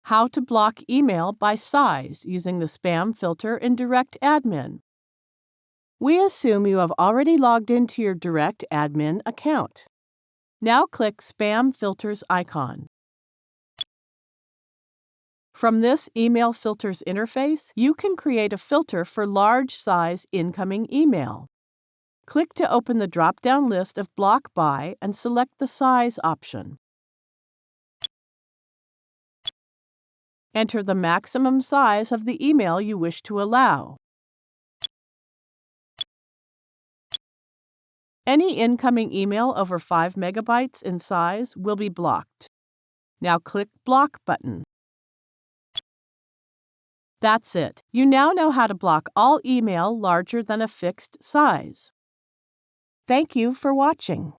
How to block email by size using the spam filter in DirectAdmin. We assume you have already logged into your DirectAdmin account. Now click Spam Filters icon. From this Email Filters interface, you can create a filter for large-size incoming email. Click to open the drop-down list of Block By and select the Size option. Enter the maximum size of the email you wish to allow. Any incoming email over 5 megabytes in size will be blocked. Now click Block button. That's it. You now know how to block all email larger than a fixed size. Thank you for watching.